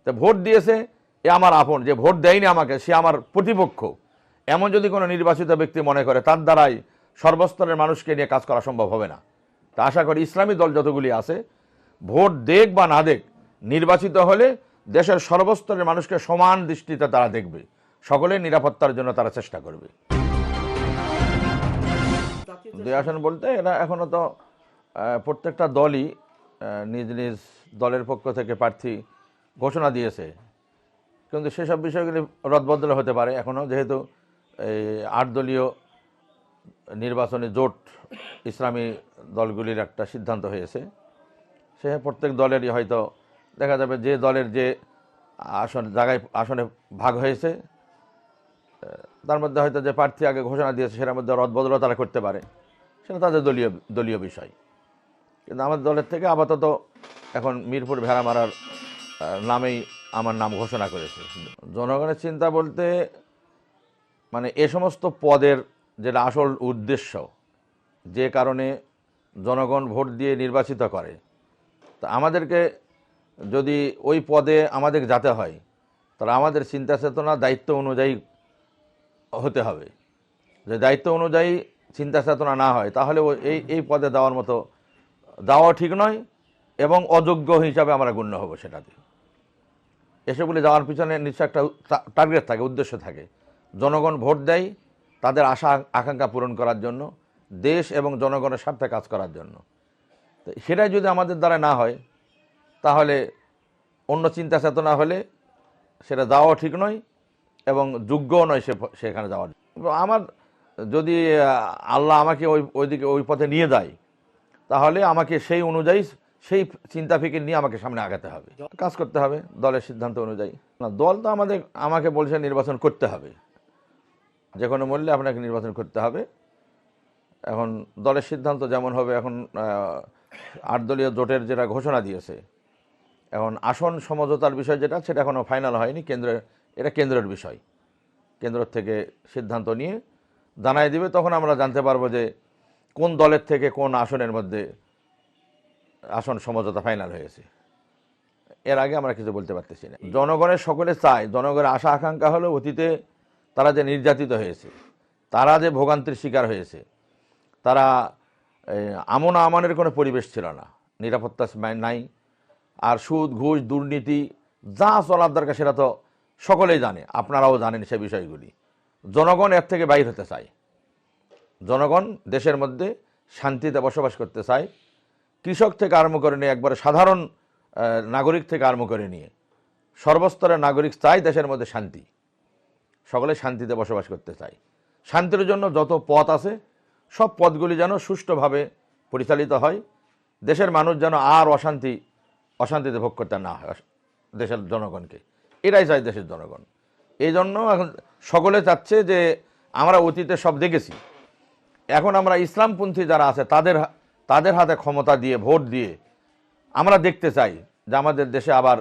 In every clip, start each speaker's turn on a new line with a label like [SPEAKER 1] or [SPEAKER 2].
[SPEAKER 1] তো ভোট দিয়েছে এ আমার আপন, যে ভোট দেয়নি আমাকে সে আমার প্রতিপক্ষ, এমন যদি কোনো নির্বাচিত ব্যক্তি মনে করে তার দ্বারাই সর্বস্তরের মানুষকে নিয়ে কাজ করা সম্ভব হবে না। তা আশা করি ইসলামী দল যতগুলি আছে ভোট দেখ বা না দেখ, নির্বাচিত হলে দেশের সর্বস্তরের মানুষকে সমান দৃষ্টিতে তারা দেখবে, সকলের নিরাপত্তার জন্য তারা চেষ্টা করবে। 2 আসন বলতে এরা এখনো তো প্রত্যেকটা দলই নিজ নিজ দলের পক্ষ থেকে প্রার্থী ঘোষণা দিয়েছে, কিন্তু সেসব বিষয়গুলি রদবদল হতে পারে এখনও, যেহেতু এই 8 দলীয় নির্বাচনী জোট ইসলামী দলগুলির একটা সিদ্ধান্ত হয়েছে। সে প্রত্যেক দলেরই হয়তো দেখা যাবে যে দলের যে আসনে ভাগ হয়েছে তার মধ্যে হয়তো যে প্রার্থী আগে ঘোষণা দিয়েছে সেটার মধ্যে রদবদলও তারা করতে পারে, সেটা তাদের দলীয় বিষয়। কিন্তু আমাদের দলের থেকে আপাতত এখন মিরপুর ভেড়ামারার নামেই আমার নাম ঘোষণা করেছে। জনগণের চিন্তা বলতে মানে এ সমস্ত পদের যেটা আসল উদ্দেশ্য, যে কারণে জনগণ ভোট দিয়ে নির্বাচিত করে, তা আমাদেরকে যদি ওই পদে আমাদের যেতে হয় তাহলে আমাদের চিন্তা চেতনা দায়িত্ব অনুযায়ী হতে হবে। যে দায়িত্ব অনুযায়ী চিন্তা চেতনা না হয় তাহলে এই পদে দেওয়ার মতো দেওয়া ঠিক নয়, এবং অযোগ্য হিসাবে আমরা গণ্য হব। সেটাতে এসবগুলি যাওয়ার পিছনে নিশ্চয় একটা টার্গেট থাকে, উদ্দেশ্য থাকে। জনগণ ভোট দেয় তাদের আশা আকাঙ্ক্ষা পূরণ করার জন্য, দেশ এবং জনগণের স্বার্থে কাজ করার জন্য। তো সেটাই যদি আমাদের দ্বারা না হয় তাহলে অন্য চিন্তা চেতনা হলে সেটা যাওয়া ঠিক নয় এবং যোগ্যও নয় সেখানে যাওয়ার। আমার যদি আল্লাহ আমাকে ওই পথে নিয়ে যায় তাহলে আমাকে সেই অনুযায়ী সেই চিন্তা ফিকির নিয়ে আমাকে সামনে আগাতে হবে, কাজ করতে হবে দলের সিদ্ধান্ত অনুযায়ী। না, দল তো আমাকে বলছে নির্বাচন করতে হবে, যে কোনো মূল্যে আপনাকে নির্বাচন করতে হবে। এখন দলের সিদ্ধান্ত যেমন হবে, এখন 8 দলীয় জোটের যেটা ঘোষণা দিয়েছে, এখন আসন সমঝোতার বিষয় যেটা, সেটা এখনও ফাইনাল হয়নি। এটা কেন্দ্রের বিষয়, কেন্দ্র থেকে সিদ্ধান্ত নিয়ে জানাই দিবে, তখন আমরা জানতে পারবো যে কোন দলের থেকে কোন আসনের মধ্যে আসন সমঝোতা ফাইনাল হয়েছে। এর আগে আমরা কিছু বলতে পারতেছি না। জনগণের সকলে চায়, জনগণের আশা আকাঙ্ক্ষা হলো অতীতে তারা যে নির্যাতিত হয়েছে, তারা যে ভোগান্তির শিকার হয়েছে, তারা আমন আমানের কোনো পরিবেশ ছিল না, নিরাপত্তা নাই, আর সুদ ঘুষ দুর্নীতি যা চলার দরকার সেটা তো সকলেই জানে, আপনারাও জানেন সে বিষয়গুলি। জনগণ এর থেকে বাইর হতে চায়, জনগণ দেশের মধ্যে শান্তিতে বসবাস করতে চায়। কৃষক থেকে আরম্ভ করে নিয়ে একবারে সাধারণ নাগরিক থেকে আরম্ভ করে নিয়ে সর্বস্তরের নাগরিক চায় দেশের মধ্যে শান্তি, সকলে শান্তিতে বসবাস করতে চায়। শান্তির জন্য যত পথ আছে সব পথগুলি যেন সুষ্ঠুভাবে পরিচালিত হয়, দেশের মানুষ যেন আর অশান্তিতে ভোগ করতে না হয় দেশের জনগণকে, এটাই চায় দেশের জনগণ। এই জন্য এখন সকলে চাচ্ছে যে আমরা অতীতে সব দেখেছি, এখন আমরা ইসলামপন্থী যারা আছে তাদের হাতে ক্ষমতা দিয়ে ভোট দিয়ে আমরা দেখতে চাই যে আমাদের দেশে আবার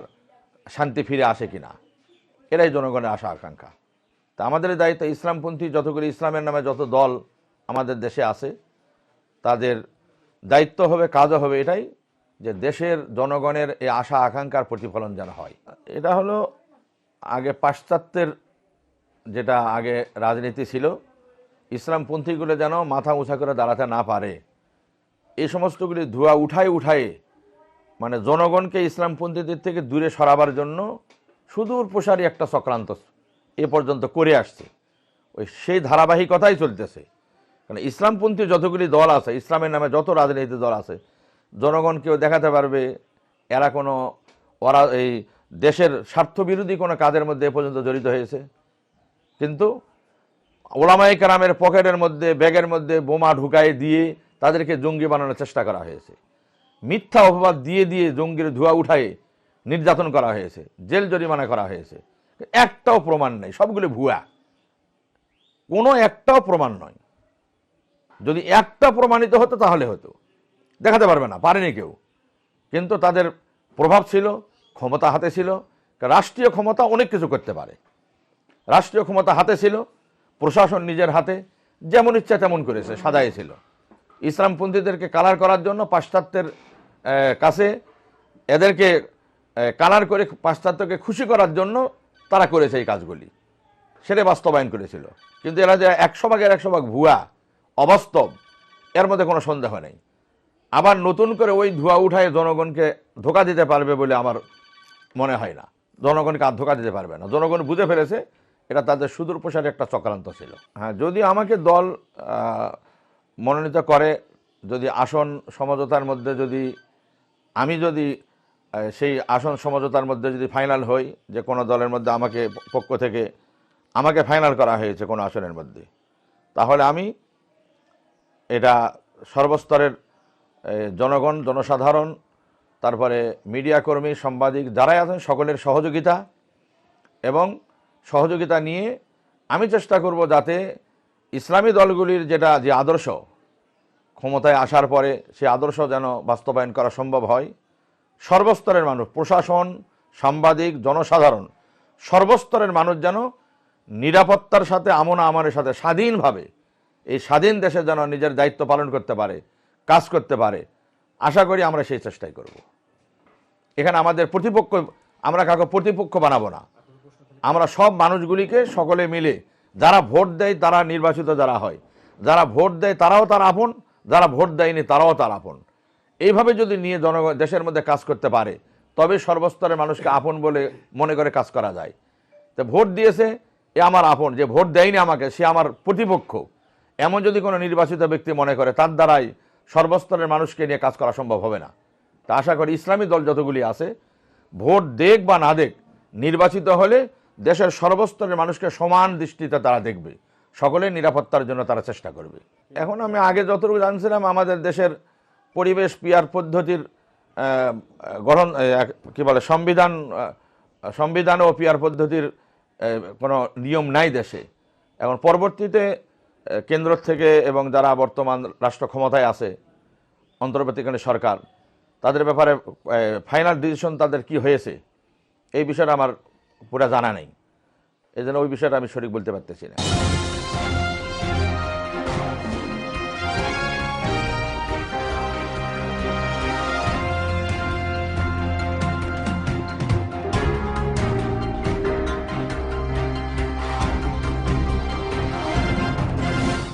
[SPEAKER 1] শান্তি ফিরে আসে কিনা। এটাই জনগণের আশা আকাঙ্ক্ষা। তা আমাদের দায়িত্ব ইসলামপন্থী যতগুলি ইসলামের নামে যত দল আমাদের দেশে আছে তাদের দায়িত্ব হবে, কাজও হবে এটাই যে দেশের জনগণের এই আশা আকাঙ্ক্ষার প্রতিফলন যেন হয়। এটা হলো আগে পাশ্চাত্যের যেটা আগে রাজনীতি ছিল, ইসলামপন্থীগুলো যেন মাথা উঁচা করে দাঁড়াতে না পারে, এই সমস্তগুলি ধোঁয়া উঠায় মানে জনগণকে ইসলামপন্থীদের থেকে দূরে সরাবার জন্য সুদূর প্রসারী একটা চক্রান্ত এ পর্যন্ত করে আসছে। সেই ধারাবাহিকতাই চলতেছে। কারণ ইসলামপন্থী যতগুলি দল আছে, ইসলামের নামে যত রাজনৈতিক দল আছে, জনগণকেও দেখাতে পারবে ওরা এই দেশের স্বার্থবিরোধী কোনো কাজের মধ্যে এ পর্যন্ত জড়িত হয়েছে। কিন্তু ওলামায়ে কেরামের পকেটের মধ্যে ব্যাগের মধ্যে বোমা ঢুকাই দিয়ে তাদেরকে জঙ্গি বানানোর চেষ্টা করা হয়েছে, মিথ্যা অপবাদ দিয়ে জঙ্গির ধোঁয়া উঠায়ে নির্যাতন করা হয়েছে, জেল জরিমানা করা হয়েছে। একটাও প্রমাণ নেই, সবগুলো ভুয়া, কোনো একটাও প্রমাণ নয়। যদি একটা প্রমাণিত হতো তাহলে হতো, দেখাতে পারবে না, পারেনি কেউ। কিন্তু তাদের প্রভাব ছিল, ক্ষমতা হাতে ছিল। রাষ্ট্রীয় ক্ষমতা অনেক কিছু করতে পারে, রাষ্ট্রীয় ক্ষমতা হাতে ছিল, প্রশাসন নিজের হাতে যেমন ইচ্ছা তেমন করেছে, সাজাইছিল। ইসলামপন্থীদেরকে কালার করার জন্য পাশ্চাত্যের কাছে এদেরকে কালার করে পাশ্চাত্যকে খুশি করার জন্য তারা করেছে এই কাজগুলি, সেটা বাস্তবায়ন করেছিল। কিন্তু এরা যে 100 ভাগের 100 ভাগ ভুয়া, অবাস্তব, এর মধ্যে কোনো সন্দেহ নেই। আবার নতুন করে ওই ধোঁয়া উঠায় জনগণকে ধোঁকা দিতে পারবে বলে আমার মনে হয় না। জনগণকে আর ধোঁকা দিতে পারবে না, জনগণ বুঝে ফেলেছে এটা তাদের সুদূর প্রসারী একটা চক্রান্ত ছিল। হ্যাঁ, যদি আমাকে দল মনোনীত করে, যদি আসন সমঝোতার মধ্যে আমি যদি সেই আসন সমঝোতার মধ্যে যদি ফাইনাল হই, যে কোনো দলের মধ্যে আমাকে পক্ষ থেকে আমাকে ফাইনাল করা হয়েছে কোনো আসনের মধ্যে, তাহলে আমি এটা সর্বস্তরের জনগণ, জনসাধারণ, তারপরে মিডিয়া কর্মী, সাংবাদিক যারাই আছেন সকলের সহযোগিতা নিয়ে আমি চেষ্টা করব যাতে ইসলামী দলগুলির যে আদর্শ ক্ষমতায় আসার পরে সেই আদর্শ যেন বাস্তবায়ন করা সম্ভব হয়। সর্বস্তরের মানুষ, প্রশাসন, সাংবাদিক, জনসাধারণ, সর্বস্তরের মানুষ যেন নিরাপত্তার সাথে, আমনা আমানের সাথে স্বাধীনভাবে এই স্বাধীন দেশে যেন নিজের দায়িত্ব পালন করতে পারে, কাজ করতে পারে। আশা করি আমরা সেই চেষ্টাই করব। এখানে আমাদের আমরা কাউকে প্রতিপক্ষ বানাবো না। আমরা সব মানুষগুলিকে সকলে মিলে, যারা ভোট দেয় তারা নির্বাচিত যারা হয়, যারা ভোট দেয় তারাও তার আপন, যারা ভোট দেয়নি তারাও তার আপন। এইভাবে যদি নিয়ে দেশের মধ্যে কাজ করতে পারে, তবে সর্বস্তরের মানুষকে আপন বলে মনে করে কাজ করা যায়। তো ভোট দিয়েছে এ আমার আপন, যে ভোট দেয়নি আমাকে সে আমার প্রতিপক্ষ, এমন যদি কোনো নির্বাচিত ব্যক্তি মনে করে, তার দ্বারাই সর্বস্তরের মানুষকে নিয়ে কাজ করা সম্ভব হবে না। তা আশা করি ইসলামী দল যতগুলি আছে, ভোট দেখ বা না দেখ, নির্বাচিত হলে দেশের সর্বস্তরের মানুষকে সমান দৃষ্টিতে তারা দেখবে, সকলের নিরাপত্তার জন্য তারা চেষ্টা করবে। এখন আমি আগে যতটুকু জানছিলাম, আমাদের দেশের পরিবেশ পিআর পদ্ধতির গঠন সংবিধান ও পিআর পদ্ধতির কোনো নিয়ম নাই দেশে। এখন পরবর্তীতে কেন্দ্র থেকে এবং যারা বর্তমান রাষ্ট্র ক্ষমতায় আছে, অন্তর্বর্তীকালীন সরকার, তাদের ব্যাপারে ফাইনাল ডিসিশন তাদের কি হয়েছে এই বিষয়টা আমার পুরো জানা নেই, এই জন্য ওই বিষয়টা আমি সঠিক বলতে পারতেছি না।